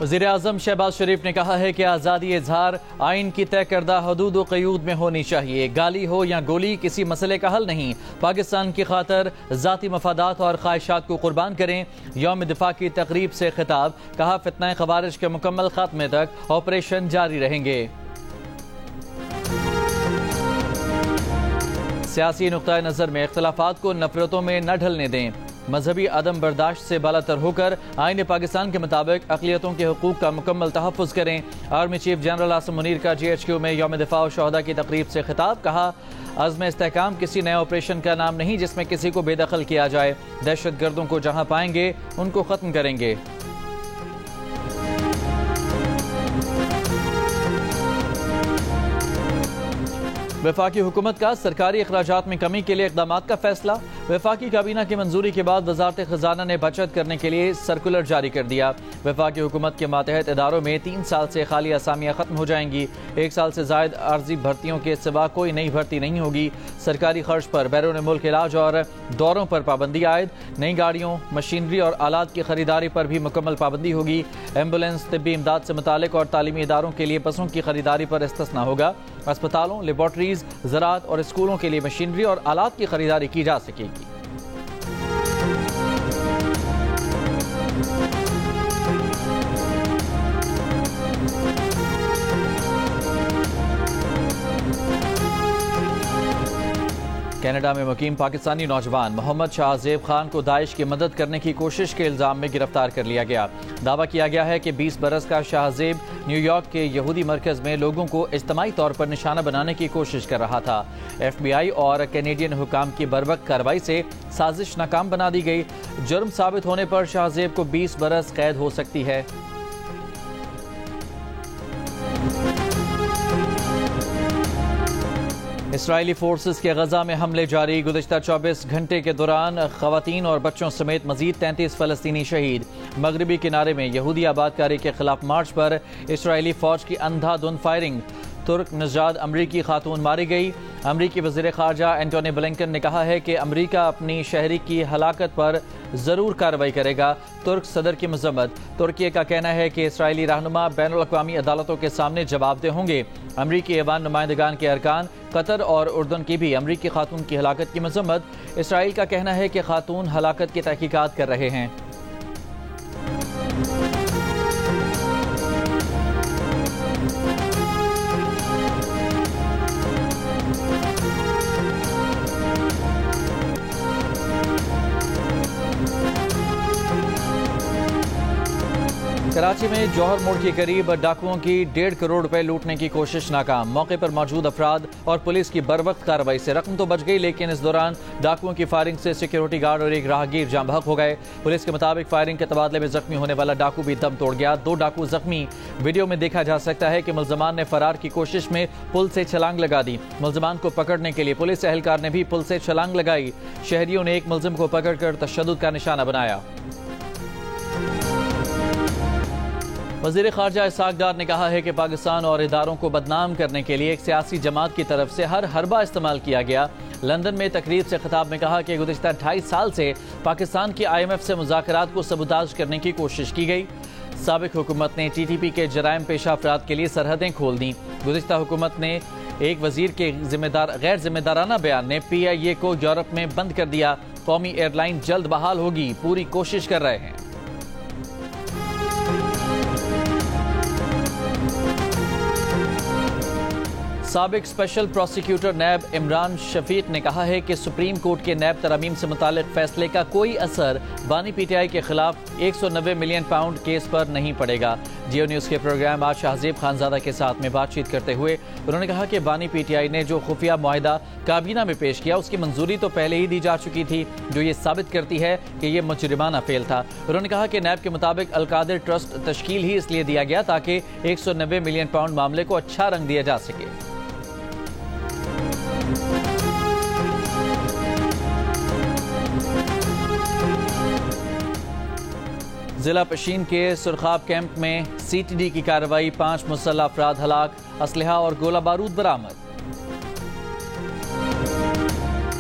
وزیراعظم شہباز شریف نے کہا ہے کہ آزادی اظہار آئین کی طے کردہ حدود و قیود میں ہونی چاہیے. گالی ہو یا گولی کسی مسئلے کا حل نہیں. پاکستان کی خاطر ذاتی مفادات اور خواہشات کو قربان کریں. یوم دفاع کی تقریب سے خطاب. کہا فتنہ خوارج کے مکمل خاتمے تک آپریشن جاری رہیں گے. سیاسی نقطہ نظر میں اختلافات کو نفرتوں میں نہ ڈھلنے دیں. مذہبی عدم برداشت سے بالاتر ہو کر آئین پاکستان کے مطابق اقلیتوں کے حقوق کا مکمل تحفظ کریں. Army chief general Asim Munir کا GHQ میں یوم دفاع و شہداء کی تقریب سے خطاب. کہا عزم استحکام کسی نئے آپریشن کا نام نہیں جس میں کسی کو بے دخل کیا جائے. دہشت گردوں کو جہاں پائیں گے ان کو ختم کریں گے. وفاقی حکومت کا سرکاری اخراجات میں کمی کے لیے اقدامات کا فیصلہ. وفاقی کابینہ کی منظوری کے بعد وزارت خزانہ نے بچت کرنے کے لیے سرکولر جاری کر دیا. وفاقی حکومت کے ماتحت اداروں میں 3 سال سے خالی اسامیاں ختم ہو جائیں گی. 1 سال سے زائد عارضی بھرتیوں کے سوا کوئی نئی بھرتی نہیں ہوگی. سرکاری خرچ پر بیرون ملک علاج اور دوروں پر پابندی عائد. نئی گاڑیوں، مشینری اور آلات کی خریداری پر بھی مکمل پابندی ہوگی. ایمبولینس، طبی امداد سے متعلق اور تعلیمی اداروں کے لیے بسوں کی خریداری پر استثناء ہوگا. اسپتالوں، لیبارٹریز، زراعت اور اسکولوں کے لیے مشینری اور آلات کی خریداری کی جا سکے گی. کینیڈا میں مقیم پاکستانی نوجوان محمد شاہزیب خان کو داعش کی مدد کرنے کی کوشش کے الزام میں گرفتار کر لیا گیا. دعویٰ کیا گیا ہے کہ 20 برس کا شاہزیب نیو یارک کے یہودی مرکز میں لوگوں کو اجتماعی طور پر نشانہ بنانے کی کوشش کر رہا تھا. FBI اور کینیڈین حکام کی بروقت کارروائی سے سازش ناکام بنا دی گئی. جرم ثابت ہونے پر شاہزیب کو 20 برس قید ہو سکتی ہے. اسرائیلی فورسز کے غزہ میں حملے جاری. گزشتہ 24 گھنٹے کے دوران خواتین اور بچوں سمیت مزید 33 فلسطینی شہید. مغربی کنارے میں یہودی آباد کاری کے خلاف مارچ پر اسرائیلی فوج کی اندھا دھند فائرنگ. ترک نژاد امریکی خاتون ماری گئی. امریکی وزیر خارجہ اینٹونی بلنکن نے کہا ہے کہ امریکہ اپنی شہری کی ہلاکت پر ضرور کارروائی کرے گا. ترک صدر کی مذمت. ترکیہ کا کہنا ہے کہ اسرائیلی رہنما بین الاقوامی عدالتوں کے سامنے جواب دہ ہوں گے. امریکی ایوان نمائندگان کے ارکان قطر اور اردن کی بھی امریکی خاتون کی ہلاکت کی مذمت. اسرائیل کا کہنا ہے کہ خاتون ہلاکت کی تحقیقات کر رہے ہیں. کراچی میں جوہر موڑ کے قریب ڈاکوؤں کی 1.5 کروڑ روپے لوٹنے کی کوشش ناکام. موقع پر موجود افراد اور پولیس کی بروقت کارروائی سے رقم تو بچ گئی لیکن اس دوران ڈاکوؤں کی فائرنگ سے سیکیورٹی گارڈ اور ایک راہگیر جاں بحق ہو گئے. پولیس کے مطابق فائرنگ کے تبادلے میں زخمی ہونے والا ڈاکو بھی دم توڑ گیا. 2 ڈاکو زخمی. ویڈیو میں دیکھا جا سکتا ہے کہ ملزمان نے فرار کی کوشش میں پل سے چھلانگ لگا دی. ملزمان کو پکڑنے کے لیے پولیس اہلکار نے بھی پل سے چھلانگ لگائی. شہریوں نے ایک ملزم کو پکڑ کر تشدد کا نشانہ بنایا. وزیر خارجہ اسحاق ڈار نے کہا ہے کہ پاکستان اور اداروں کو بدنام کرنے کے لیے ایک سیاسی جماعت کی طرف سے ہر حربہ استعمال کیا گیا. لندن میں تقریب سے خطاب میں کہا کہ گزشتہ 2.5 سال سے پاکستان کی IMF سے مذاکرات کو سبوتاژ کرنے کی کوشش کی گئی. سابق حکومت نے TTP کے جرائم پیشہ افراد کے لیے سرحدیں کھول دیں. گزشتہ حکومت نے ایک وزیر کے غیر ذمہ دارانہ بیان نے PIA کو یورپ میں بند کر دیا. قومی ایئر لائن جلد بحال ہوگی. پوری کوشش کر رہے ہیں. سابق اسپیشل پروسیکیوٹر نیب عمران شفیق نے کہا ہے کہ سپریم کورٹ کے نیب ترامیم سے متعلق فیصلے کا کوئی اثر بانی PTI کے خلاف 190 ملین پاؤنڈ کیس پر نہیں پڑے گا. جیو نیوز کے پروگرام آج شاہزیب خانزادہ کے ساتھ میں بات چیت کرتے ہوئے انہوں نے کہا کہ بانی PTI نے جو خفیہ معاہدہ کابینہ میں پیش کیا اس کی منظوری تو پہلے ہی دی جا چکی تھی جو یہ ثابت کرتی ہے کہ یہ مجرمانہ فعل تھا. انہوں نے کہا کہ نیب کے مطابق القادر ٹرسٹ تشکیل ہی اس لیے دیا گیا تاکہ 190 ملین پاؤنڈ معاملے کو اچھا رنگ دیا جا سکے. ضلع پشین کے سرخاب کیمپ میں CTD کی کارروائی. 5 مسلح افراد ہلاک. اسلحہ اور گولہ بارود برآمد.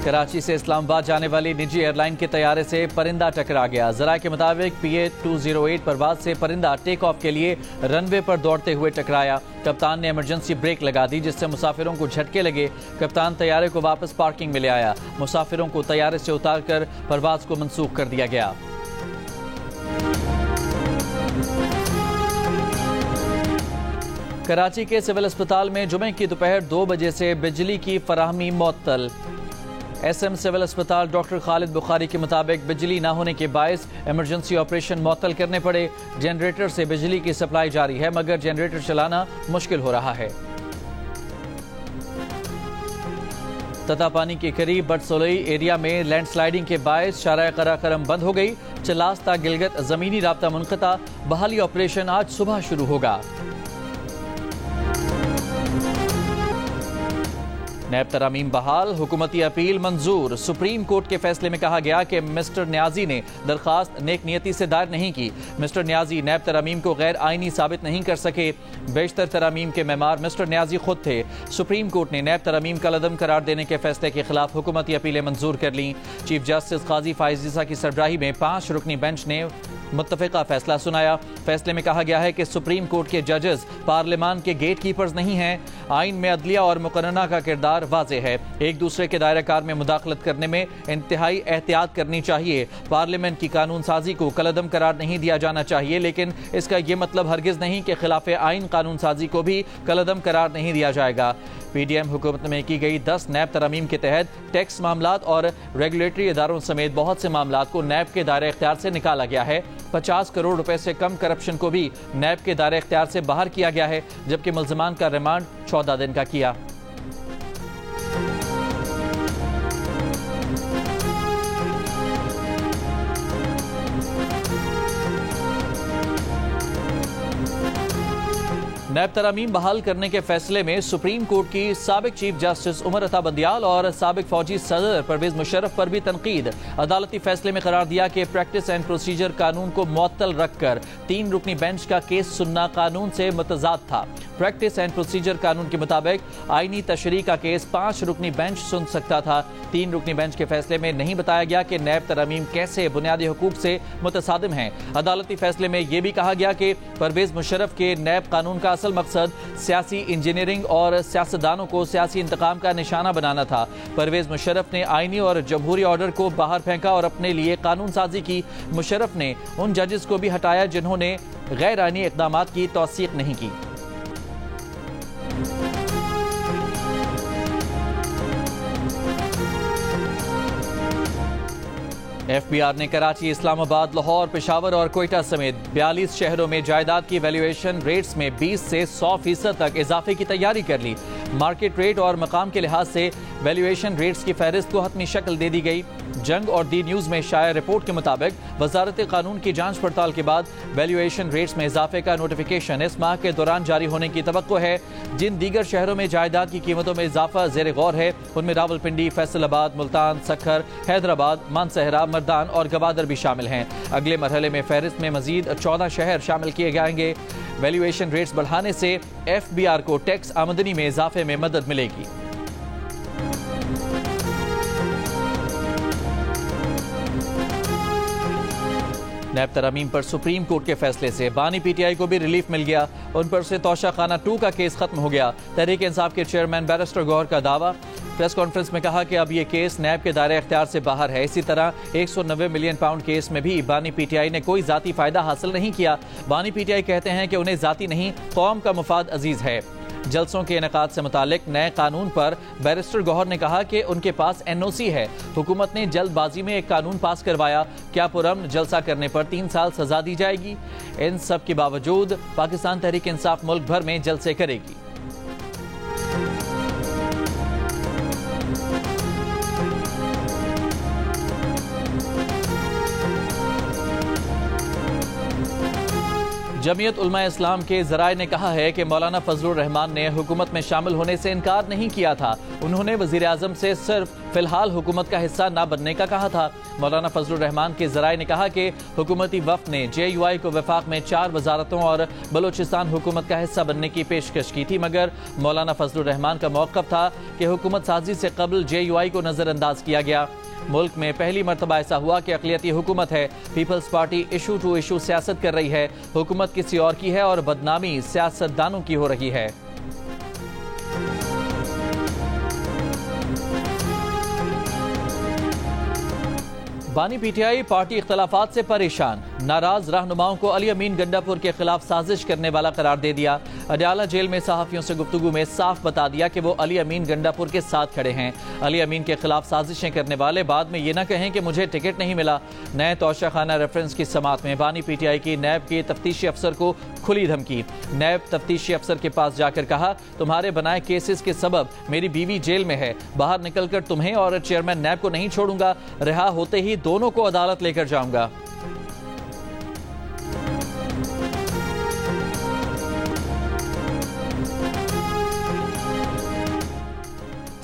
کراچی سے اسلام آباد جانے والی نجی ایئر لائن کے طیارے سے پرندہ ٹکرا گیا. ذرائع کے مطابق PA-208 پرواز سے پرندہ ٹیک آف کے لیے رن وے پر دوڑتے ہوئے ٹکرایا. کپتان نے ایمرجنسی بریک لگا دی جس سے مسافروں کو جھٹکے لگے. کپتان طیارے کو واپس پارکنگ میں لے آیا. مسافروں کو طیارے سے اتار کر پرواز کو منسوخ کر دیا گیا. کراچی کے سول اسپتال میں جمعے کی دوپہر 2 بجے سے بجلی کی فراہمی معطل. SM سول اسپتال ڈاکٹر خالد بخاری کے مطابق بجلی نہ ہونے کے باعث ایمرجنسی آپریشن معطل کرنے پڑے. جنریٹر سے بجلی کی سپلائی جاری ہے مگر جنریٹر چلانا مشکل ہو رہا ہے. تتا پانی کے قریب بٹ سولئی ایریا میں لینڈ سلائیڈنگ کے باعث شارع قراقرم بند ہو گئی. چلاس تا گلگت زمینی رابطہ منقطع. بحالی آپریشن آج صبح شروع ہوگا. نیب ترامیم بحال. حکومتی اپیل منظور. سپریم کورٹ کے فیصلے میں کہا گیا کہ مسٹر نیازی نے درخواست نیک نیتی سے دائر نہیں کی. مسٹر نیازی نیب ترامیم کو غیر آئینی ثابت نہیں کر سکے. بیشتر ترامیم کے معمار مسٹر نیازی خود تھے. سپریم کورٹ نے نیب ترامیم کا لدم قرار دینے کے فیصلے کے خلاف حکومتی اپیلیں منظور کر لیں. چیف جسٹس قاضی فائز عیسیٰ کی سربراہی میں 5 رکنی بینچ نے متفقہ فیصلہ سنایا. فیصلے میں کہا گیا ہے کہ سپریم کورٹ کے ججز پارلیمان کے گیٹ کیپرز نہیں ہیں. آئین میں عدلیہ اور مقننہ کا کردار واضح ہے. ایک دوسرے کے دائرہ کار میں مداخلت کرنے میں انتہائی احتیاط کرنی چاہیے. پارلیمنٹ کی قانون سازی کو کالعدم قرار نہیں دیا جانا چاہیے لیکن اس کا یہ مطلب ہرگز نہیں کہ خلاف آئین قانون سازی کو بھی کالعدم قرار نہیں دیا جائے گا. PDM حکومت میں کی گئی 10 نیب ترامیم کے تحت ٹیکس معاملات اور ریگولیٹری اداروں سمیت بہت سے معاملات کو نیب کے دائرہ اختیار سے نکالا گیا ہے. 50 کروڑ روپے سے کم کرپشن کو بھی نیب کے دائرہ اختیار سے باہر کیا گیا ہے جبکہ ملزمان کا ریمانڈ 14 دن کا کیا. نیب ترامیم بحال کرنے کے فیصلے میں سپریم کورٹ کی سابق چیف جسٹس عمر عطا بندیال اور سابق فوجی صدر پرویز مشرف پر بھی تنقید. عدالتی فیصلے میں قرار دیا کہ پریکٹس اینڈ پروسیجر قانون کو معطل رکھ کر 3 رکنی بینچ کا کیس سننا قانون سے متضاد تھا. پریکٹس اینڈ پروسیجر قانون کے مطابق آئینی تشریح کا کیس 5 رکنی بینچ سن سکتا تھا. 3 رکنی بینچ کے فیصلے میں نہیں بتایا گیا کہ نیب ترامیم کیسے بنیادی حقوق سے متصادم ہیں. عدالتی فیصلے میں یہ بھی کہا گیا کہ پرویز مشرف کے نیب قانون کا اصل مقصد سیاسی انجینئرنگ اور سیاستدانوں کو سیاسی انتقام کا نشانہ بنانا تھا. پرویز مشرف نے آئینی اور جمہوری آرڈر کو باہر پھینکا اور اپنے لیے قانون سازی کی. مشرف نے ان ججز کو بھی ہٹایا جنہوں نے غیر آئینی اقدامات کی توثیق نہیں کی. FBR نے کراچی، اسلام آباد، لاہور، پشاور اور کوئٹہ سمیت 42 شہروں میں جائیداد کی ویلیویشن ریٹس میں 20 سے 100% تک اضافے کی تیاری کر لی. مارکیٹ ریٹ اور مقام کے لحاظ سے ویلیویشن ریٹس کی فہرست کو حتمی شکل دے دی گئی. جنگ اور دی نیوز میں شائع رپورٹ کے مطابق وزارت قانون کی جانچ پڑتال کے بعد ویلیویشن ریٹس میں اضافے کا نوٹیفیکیشن اس ماہ کے دوران جاری ہونے کی توقع ہے. جن دیگر شہروں میں جائیداد کی قیمتوں میں اضافہ زیر غور ہے ان میں راولپنڈی، فیصل آباد، ملتان، سکھر، حیدرآباد، مانسہرہ، مردان اور گوادر بھی شامل ہیں. اگلے مرحلے میں فہرست میں مزید 14 شہر شامل کیے جائیں گے. ویلیویشن ریٹس بڑھانے سے FBR کو ٹیکس آمدنی میں اضافے میں مدد ملے گی. نیب ترامیم پر سپریم کورٹ کے فیصلے سے بانی PTI کو بھی ریلیف مل گیا. ان پر سے توشہ خانہ 2 کا کیس ختم ہو گیا. تحریک انصاف کے چیئرمین بیرسٹر گوہر کا دعویٰ. پریس کانفرنس میں کہا کہ اب یہ کیس نیب کے دائرہ اختیار سے باہر ہے. اسی طرح 190 ملین پاؤنڈ کیس میں بھی بانی PTI نے کوئی ذاتی فائدہ حاصل نہیں کیا. بانی PTI کہتے ہیں کہ انہیں ذاتی نہیں قوم کا مفاد عزیز ہے. جلسوں کے انعقاد سے متعلق نئے قانون پر بیرسٹر گوہر نے کہا کہ ان کے پاس NOC ہے. حکومت نے جلد بازی میں ایک قانون پاس کروایا. کیا پرامن جلسہ کرنے پر 3 سال سزا دی جائے گی؟ ان سب کے باوجود پاکستان تحریک انصاف ملک بھر میں جلسے کرے گی. جمعیت علماء اسلام کے ذرائع نے کہا ہے کہ مولانا فضل الرحمان نے حکومت میں شامل ہونے سے انکار نہیں کیا تھا. انہوں نے وزیر اعظم سے صرف فی الحال حکومت کا حصہ نہ بننے کا کہا تھا. مولانا فضل الرحمان کے ذرائع نے کہا کہ حکومتی وفد نے JUI کو وفاق میں 4 وزارتوں اور بلوچستان حکومت کا حصہ بننے کی پیشکش کی تھی، مگر مولانا فضل الرحمان کا موقف تھا کہ حکومت سازی سے قبل JUI کو نظر انداز کیا گیا. ملک میں پہلی مرتبہ ایسا ہوا کہ اقلیتی حکومت ہے. Peoples Party issue to issue سیاست کر رہی ہے. حکومت کسی اور کی ہے اور بدنامی سیاستدانوں کی ہو رہی ہے. بانی PTI پارٹی اختلافات سے پریشان. ناراض رہنماؤں کو علی امین گنڈا پور کے خلاف سازش کرنے والا قرار دے دیا. اڈیالہ جیل میں صحافیوں سے گفتگو میں صاف بتا دیا کہ وہ علی امین گنڈا پور کے ساتھ کھڑے ہیں. علی امین کے خلاف سازشیں کرنے والے بعد میں یہ نہ کہیں کہ مجھے ٹکٹ نہیں ملا. نئے توشہ خانہ ریفرنس کی سماعت میں بانی PTI کی نیب کے تفتیشی افسر کو کھلی دھمکی. نیب تفتیشی افسر کے پاس جا کر کہا، تمہارے بنائے کیسز کے سبب میری بیوی جیل میں ہے. باہر نکل کر تمہیں اور چیئرمین نیب کو نہیں چھوڑوں گا. رہا ہوتے ہی دونوں کو عدالت لے کر جاؤں گا.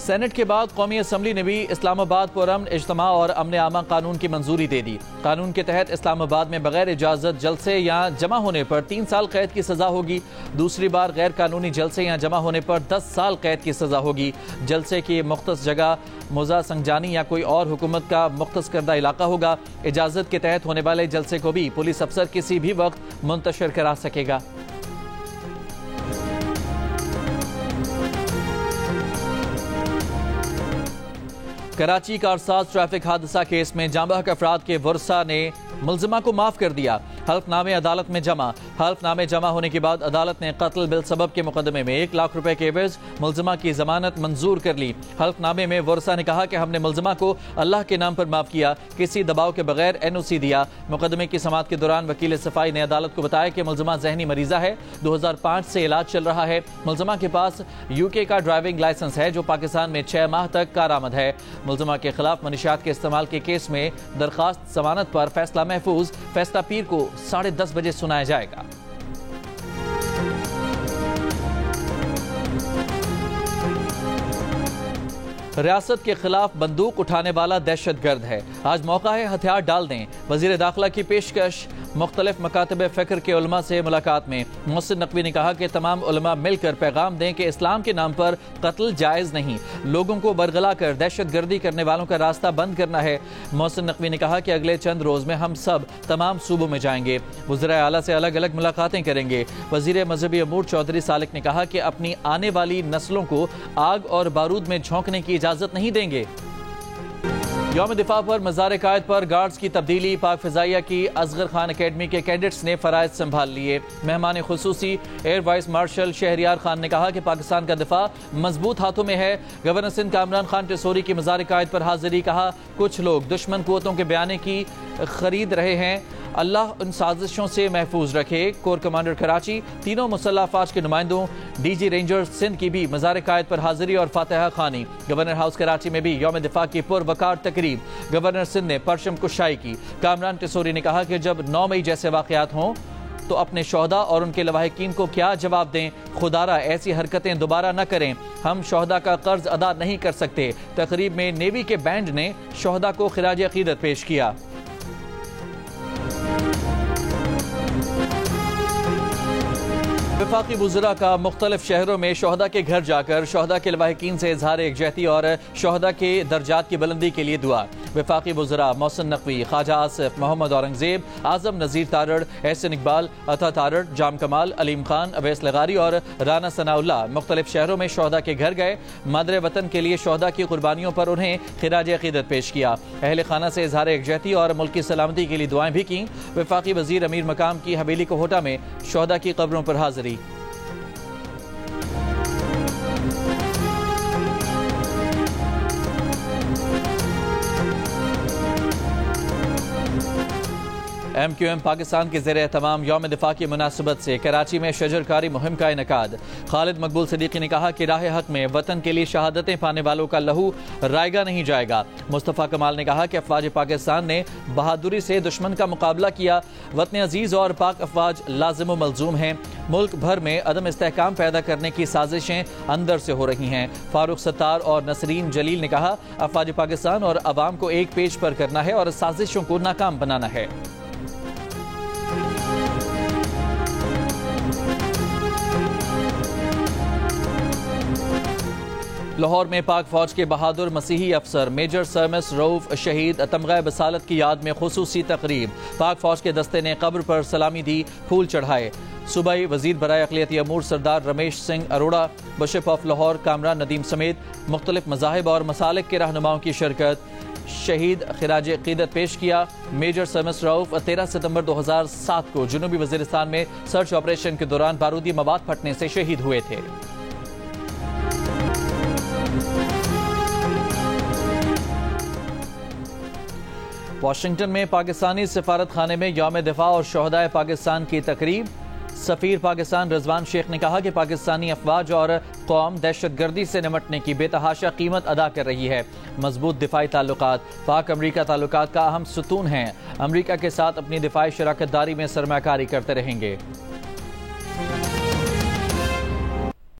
سینٹ کے بعد قومی اسمبلی نے بھی اسلام آباد پرامن اجتماع اور امن عامہ قانون کی منظوری دے دی. قانون کے تحت اسلام آباد میں بغیر اجازت جلسے یا جمع ہونے پر 3 سال قید کی سزا ہوگی. دوسری بار غیر قانونی جلسے یا جمع ہونے پر 10 سال قید کی سزا ہوگی. جلسے کی مختص جگہ موزہ سنجانی یا کوئی اور حکومت کا مختص کردہ علاقہ ہوگا. اجازت کے تحت ہونے والے جلسے کو بھی پولیس افسر کسی بھی وقت منتشر کرا سکے گا. کراچی کارساز ٹریفک حادثہ کیس میں جاں بحق افراد کے ورثاء نے ملزمہ کو معاف کر دیا. حلف نامے عدالت میں جمع. حلف نامے جمع ہونے کے بعد عدالت نے قتل بالسبب کے مقدمے میں 1 لاکھ روپے کے عوض ملزمہ کی ضمانت منظور کر لی. حلف نامے میں ورثاء نے کہا کہ ہم نے ملزمہ کو اللہ کے نام پر معاف کیا، کسی دباؤ کے بغیر NOC دیا. مقدمے کی سماعت کے دوران وکیل صفائی نے عدالت کو بتایا کہ ملزمہ ذہنی مریضہ ہے، 2005 سے علاج چل رہا ہے. ملزمہ کے پاس UK کا ڈرائیونگ لائسنس ہے جو پاکستان میں 6 ماہ تک کارآمد ہے. ملزمہ کے خلاف منشیات کے استعمال کے کیس میں درخواست ضمانت پر فیصلہ محفوظ. فیصلہ پیر کو 10:30 بجے سنایا جائے گا. ریاست کے خلاف بندوق اٹھانے والا دہشت گرد ہے، آج موقع ہے ہتھیار ڈال دیں. وزیر داخلہ کی پیشکش. مختلف مکاتب فکر کے علماء سے ملاقات میں محسن نقوی نے کہا کہ تمام علماء مل کر پیغام دیں کہ اسلام کے نام پر قتل جائز نہیں. لوگوں کو برگلا کر دہشت گردی کرنے والوں کا راستہ بند کرنا ہے. محسن نقوی نے کہا کہ اگلے چند روز میں ہم سب تمام صوبوں میں جائیں گے، وزرائے اعلیٰ سے الگ الگ ملاقاتیں کریں گے. وزیر مذہبی امور چودھری سالک نے کہا کہ اپنی آنے والی نسلوں کو آگ اور بارود میں جھونکنے کی اجازت نہیں دیں گے. یوم دفاع پر مزار قائد پر گارڈز کی تبدیلی. پاک فضائیہ کی اصغر خان اکیڈمی کے کیڈٹس نے فرائض سنبھال لیے. مہمان خصوصی air vice marshal Shehryar Khan نے کہا کہ پاکستان کا دفاع مضبوط ہاتھوں میں ہے. گورنر سندھ کامران خان ٹیسوری کی مزار قائد پر حاضری. کہا کچھ لوگ دشمن قوتوں کے بیانے کی خرید رہے ہیں، اللہ ان سازشوں سے محفوظ رکھے. کور کمانڈر کراچی، تینوں مسلح افواج کے نمائندوں، DG رینجر سندھ کی بھی مزار قائد پر حاضری اور فاتحہ خوانی. گورنر ہاؤس کراچی میں بھی یوم دفاع کی پروقار تقریب. گورنر سندھ نے پرچم کشائی کی. کامران ٹیسوری نے کہا کہ جب 9 مئی جیسے واقعات ہوں تو اپنے شہداء اور ان کے لواحقین کو کیا جواب دیں. خدارہ ایسی حرکتیں دوبارہ نہ کریں، ہم شہداء کا قرض ادا نہیں کر سکتے. تقریب میں نیوی کے بینڈ نے شہداء کو خراج عقیدت پیش کیا. وفاقی وزراء کا مختلف شہروں میں شہداء کے گھر جا کر شہداء کے لواحقین سے اظہار یکجہتی اور شہداء کے درجات کی بلندی کے لیے دعا. وفاقی وزراء محسن نقوی، خواجہ آصف، محمد اورنگزیب، اعظم نذیر تارڑ، احسن اقبال، عطا تارڑ، جام کمال، علیم خان، اویس لغاری اور رانا ثناء اللہ مختلف شہروں میں شہداء کے گھر گئے. مادر وطن کے لیے شہداء کی قربانیوں پر انہیں خراج عقیدت پیش کیا. اہل خانہ سے اظہار یکجہتی اور ملک کی سلامتی کے لیے دعائیں بھی کیں. وفاقی وزیر امیر مقام کی حویلی کوہٹا میں شہداء کی قبروں پر حاضری. MQM پاکستان کے زیر اہتمام یوم دفاع کی مناسبت سے کراچی میں شجرکاری مہم کا انعقاد۔ خالد مقبول صدیقی نے کہا کہ راہ حق میں وطن کے لیے شہادتیں پانے والوں کا لہو رائگاں نہیں جائے گا۔ مصطفیٰ کمال نے کہا کہ افواج پاکستان نے بہادری سے دشمن کا مقابلہ کیا۔ وطن عزیز اور پاک افواج لازم و ملزوم ہیں۔ ملک بھر میں عدم استحکام پیدا کرنے کی سازشیں اندر سے ہو رہی ہیں۔ فاروق ستار اور نسرین جلیل نے کہا افواج پاکستان اور عوام کو ایک پیج پر کرنا ہے اور سازشوں کو ناکام بنانا ہے۔ لاہور میں پاک فوج کے بہادر مسیحی افسر میجر سرمس رؤف شہید تمغہ بصالت کی یاد میں خصوصی تقریب۔ پاک فوج کے دستے نے قبر پر سلامی دی، پھول چڑھائے۔ صوبائی وزیر برائے اقلیتی امور سردار رمیش سنگھ اروڑا، بشپ آف لاہور کامران ندیم سمیت مختلف مذاہب اور مسالک کے رہنماؤں کی شرکت۔ شہید خراج عقیدت پیش کیا۔ میجر سرمس رؤف 13 ستمبر 2007 کو جنوبی وزیرستان میں سرچ آپریشن کے دوران بارودی مواد پھٹنے سے شہید ہوئے تھے۔ واشنگٹن میں پاکستانی سفارت خانے میں یوم دفاع اور شہدائے پاکستان کی تقریب۔ سفیر پاکستان رضوان شیخ نے کہا کہ پاکستانی افواج اور قوم دہشت گردی سے نمٹنے کی بے تحاشا قیمت ادا کر رہی ہے۔ مضبوط دفاعی تعلقات پاک امریکہ تعلقات کا اہم ستون ہیں۔ امریکہ کے ساتھ اپنی دفاعی شراکت داری میں سرمایہ کاری کرتے رہیں گے۔